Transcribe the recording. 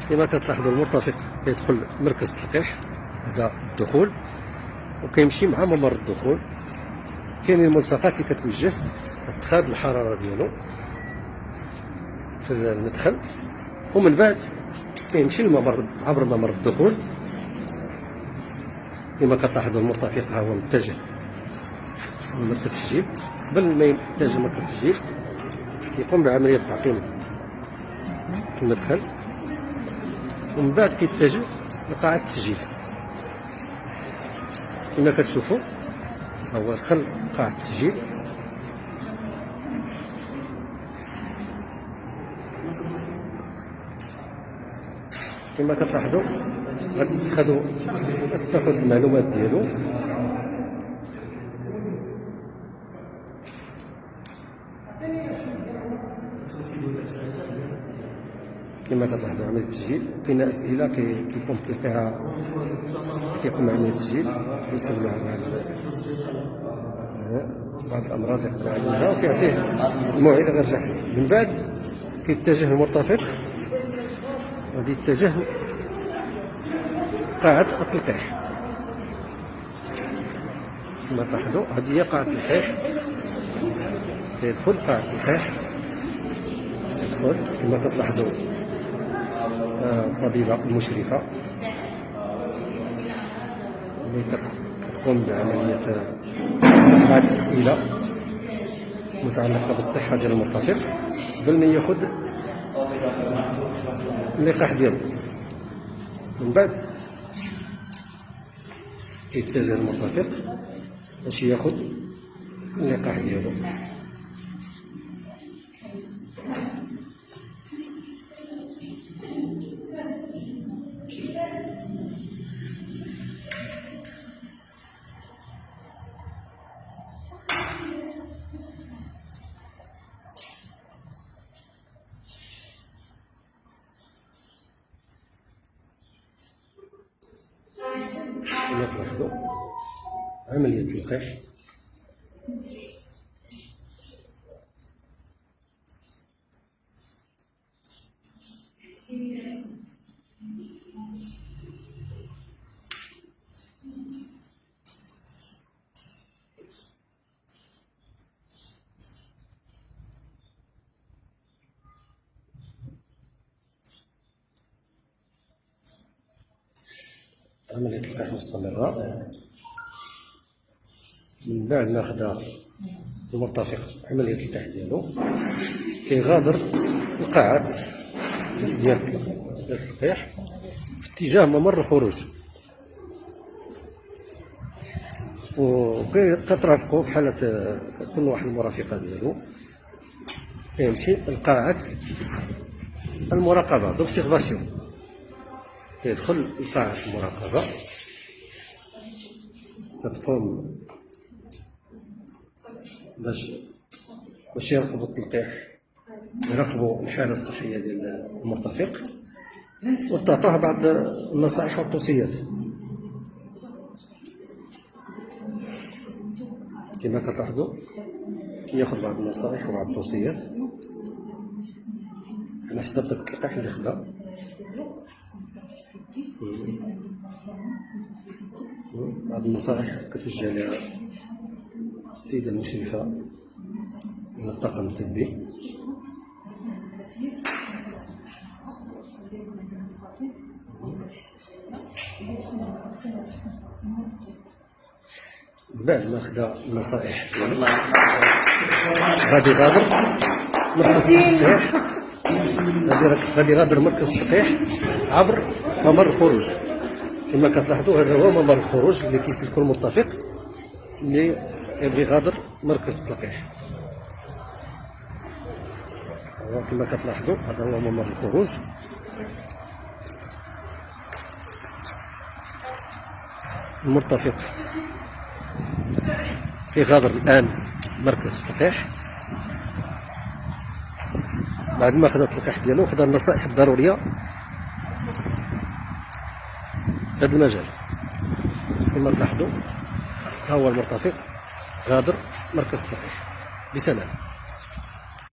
كما كتلاحظوا المرتفق كيدخل مركز التلقيح، هذا الدخول، وكيمشي مع ممر الدخول. كاينين الملصقات اللي كتوجه ادخال الحراره ديالو في المدخل، ومن بعد كيمشي الممر عبر ممر الدخول. كما كتلاحظوا المرتفق ها هو متجه لمركز التسجيل. قبل ما يتجه لمركز التسجيل كيقوم بعمليه تعقيم في المدخل، ومن بعد كيتجه لقاعة التسجيل. كما كتشوفوا ها هو دخل قاعة التسجيل. كما كتلاحظوا غتاخد المعلومات ديالو. كما كتلاحظوا عملية التسجيل، كاينه اسئله كيقوم عملية التسجيل، كيسولوا على بعض الامراض اللي يقدر عليها، وكيعطيه الموعد غير يرجع فيه. من بعد كيتجه المرتفق غادي يتجه قاعة التلقيح. كما تلاحظوا هذه هي قاعة التلقيح. كيدخل قاعة التلقيح، يدخل كما كتلاحظوا الطبيبة المشرفة اللي كتقوم بعملية بعض الأسئلة متعلقة بالصحة ديال المرتفق قبل ما ياخذ اللقاح ديالو. من بعد كيتجه المرتفق باش ياخذ اللقاح ديالو. كما تلاحظوا عملية التلقيح. عملية التلقيح مستمرة. من بعد ما خدا المرتفق عملية التلقيح ديالو كيغادر القاعة ديال التلقيح في اتجاه ممر الخروج، وكترافقو في حالة كل واحد المرافقة ديالو كيمشي لقاعة المراقبة دوبسيرفاسيون. كيدخل لقاعة المراقبة، كتقوم باش يراقبوا التلقيح، يراقبوا الحالة الصحية ديال المرتفق، وتعطوه بعض النصائح والتوصيات. كما كتلاحظوا كياخذ بعض النصائح وبعض التوصيات على حسب داك التلقيح اللي خدا. بعض النصائح كتوجه لها السيدة المشرفة من الطاقم الطبي. بعد ما خدا النصائح غادي يغادر مركز التلقيح، غادي يغادر مركز التلقيح عبر ممر الخروج. كما كتلاحظوا هذا هو ممر الخروج اللي كيسلكو المرتفق اللي يبغي يغادر مركز التلقيح. كما كتلاحظوا هذا هو ممر الخروج. المرتفق كيغادر الآن مركز التلقيح بعد ما خدا التلقيح ديالو، خدا النصائح الضرورية في هذا المجال. كما تلاحظوا ها هو المرتفق غادر مركز التلقيح بسلام.